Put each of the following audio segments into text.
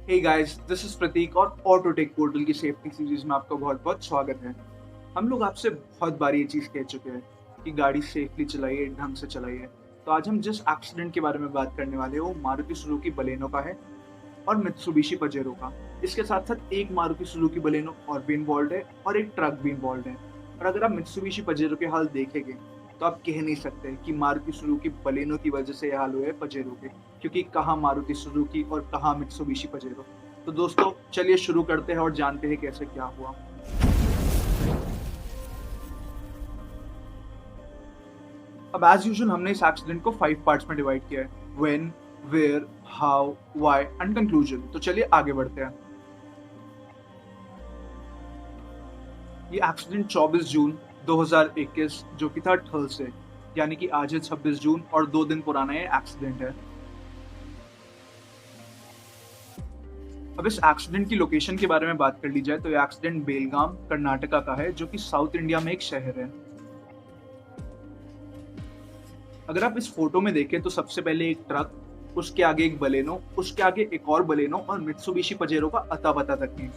Hey guys, this is प्रतीक और Autotech portal की safety series में आपका बहुत-बहुत स्वागत है। हम लोग आपसे बहुत बार ये चीज़ कह चुके हैं कि गाड़ी सेफली चलाइए, ढंग से चलाइए। तो आज हम जिस एक्सीडेंट के बारे में बात करने वाले हैं, वो मारुति सुजुकी बलेनो का है और मित्सुबिशी पजेरो का। इसके साथ-साथ एक मारुति सुजुकी बलेनो और भी इन्वॉल्व्ड है और एक ट्रक भी इन्वॉल्व्ड है। और अगर आप मित्सुबिशी पजेरो के हाल देखेंगे, तो आप कह नहीं सकते कि मारुति सुजुकी बलेनो की वजह से ये हाल हुए हैं पजेरो के, क्योंकि कहाँ मारुति सुजुकी और कहाँ मित्सुबिशी पजेरो। तो दोस्तों, चलिए शुरू करते हैं और जानते हैं कैसे क्या हुआ। अब एज़ यूजुअल हमने इस एक्सीडेंट को 5 पार्ट्स में डिवाइड किया है, when, where, how, why and conclusion. तो चलिए आगे बढ़ते हैं। ये एक्सीडेंट 24 जून 2021 जो कि था थर्सडे, यानी कि आज है 26 जून और 2 दिन पुराना ये एक्सीडेंट है। अब इस एक्सीडेंट की लोकेशन के बारे में बात कर ली जाए तो ये एक्सीडेंट बेलगाम, कर्नाटका का है, जो कि साउथ इंडिया में एक शहर है। अगर आप इस फोटो में देखें तो सबसे पहले एक ट्रक, उसके आगे एक बलेनो, उसके आगे एक और बलेनो और मित्सुबिशी पजेरो का अता-पता तक नहीं।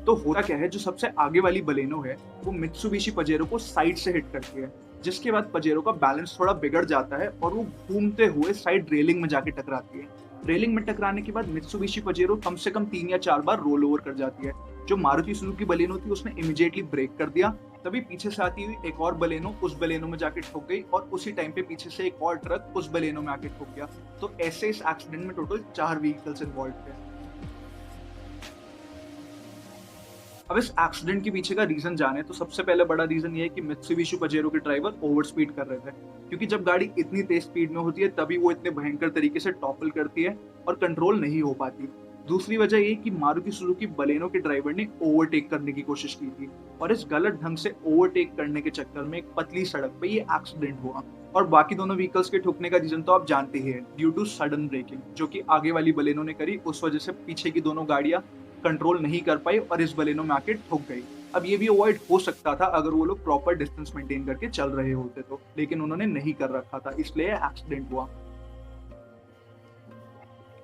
तो होता क्या है, जो सबसे आगे वाली बलेनो है, वो मित्सुबिशी पजेरो को साइड से हिट करती है, जिसके बाद पजेरो का बैलेंस थोड़ा बिगड़ जाता है और वो घूमते हुए साइड रेलिंग में जाके टकराती है। रेलिंग में टकराने के बाद मित्सुबिशी पजेरो कम से कम 3 या 4 बार रोल ओवर कर जाती है। जो मारुति सुजुकी बलेनो थी, उसने इमीडिएटली ब्रेक कर दिया, तभी पीछे से आती हुई एक और बलेनो उस बलेनो में जाके ठुक गई और उसी टाइम पे पीछे से एक और ट्रक उस बलेनो में आके ठुक गया। तो ऐसे इस एक्सीडेंट में टोटल 4 व्हीकल्स इन्वॉल्व थे। अब इस एक्सीडेंट के पीछे का रीजन जाने तो सबसे पहले बड़ा रीजन ये है कि मित्सुबिशी पजेरो के ड्राइवर ओवर स्पीड कर रहे थे, क्योंकि जब गाड़ी इतनी तेज स्पीड में होती है तभी वो इतने भयंकर तरीके से टॉपल करती है और कंट्रोल नहीं हो पाती। दूसरी वजह ये कि मारुति सुजुकी बलेनो के ड्राइवर ने ओवरटेक करने की कोशिश की थी और इस गलत ढंग से ओवरटेक करने के चक्कर में एक पतली सड़क पे ये एक्सीडेंट हुआ। और बाकी दोनों व्हीकल्स के ठुकने का रीजन तो आप जानते ही हैं, ड्यू टू सडन ब्रेकिंग, जो कि आगे वाली बलेनो ने करी, उस वजह से पीछे की दोनों गाड़ियां कंट्रोल नहीं कर पाई और इस बलेनो में आके ठुक गई। अब ये भी अवॉइड हो सकता था अगर वो लोग प्रॉपर डिस्टेंस मेंटेन करके चल रहे होते तो, लेकिन उन्होंने नहीं कर रखा था, इसलिए एक्सीडेंट हुआ।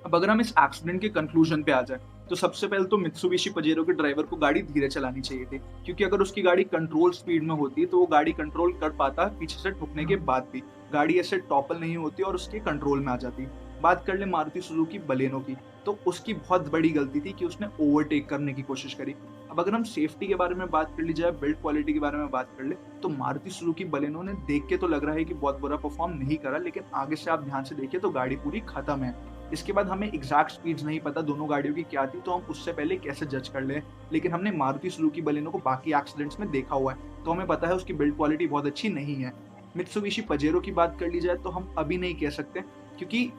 अब अगर हम इस एक्सीडेंट के कंक्लूजन पे आ जाए, तो सबसे पहले तो मित्सुबिशी पजेरो के ड्राइवर को गाड़ी धीरे चलानी चाहिए थी, क्योंकि अगर उसकी गाड़ी कंट्रोल स्पीड में होती तो वो गाड़ी कंट्रोल कर पाता पीछे से ठुकने के बाद भी। गाड़ी ऐसे टॉपल नहीं होती और उसके कंट्रोल में आ जाती। बात कर ले मारुति सुजुकी बलेनो की, तो उसकी बहुत बड़ी गलती थी कि उसने ओवरटेक करने की कोशिश करी। अब अगर हम सेफ्टी के बारे में बात कर ली जाए, बिल्ड क्वालिटी के बारे में बात कर ले, तो मारुति सुजुकी बलेनो ने देख के तो लग रहा है कि बहुत बुरा परफॉर्म नहीं करा, लेकिन आगे से आप ध्यान से देखिए तो गाड़ी पूरी खत्म है। इसके बाद हमें एग्जैक्ट स्पीड्स नहीं पता दोनों गाड़ियों की क्या थी, तो हम उससे पहले कैसे जज कर लें। लेकिन हमने मारुति सुजुकी बलेनो को बाकी एक्सीडेंट्स में देखा हुआ है, तो हमें पता है उसकी बिल्ड क्वालिटी बहुत अच्छी नहीं है। मित्सुबिशी पजेरो की बात कर ली जाए तो हम अभी नहीं कह सकते, क्योंकि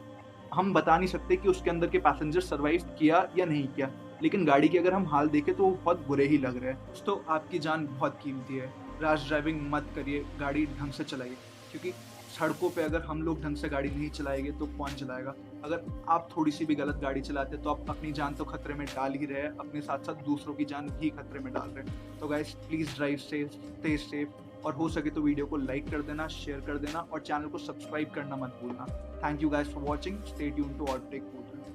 हम बता नहीं सकते कि उसके अंदर के पैसेंजर सर्वाइव किया या नहीं किया। लेकिन गाड़ी के अगर हम हाल देखें तो वो बहुत बुरे ही लग रहे हैं। दोस्तों, आपकी जान बहुत कीमती है। रैश ड्राइविंग मत करिए, गाड़ी ढंग से चलाइए, क्योंकि सड़कों पे अगर हम लोग ढंग से गाड़ी नहीं चलाएंगे तो कौन चलाएगा। अगर आप थोड़ी सी भी गलत गाड़ी चलाते हैं तो आप अपनी जान तो खतरे में डाल ही रहे हैं, अपने साथ साथ दूसरों की जान भी खतरे में डाल रहे हैं। तो guys, please drive safe, stay safe, और हो सके तो वीडियो को लाइक कर देना, शेयर कर देना और चैनल को सब्सक्राइब करना मत भूलना। Thank you guys for watching. Stay tuned to Autotech portal.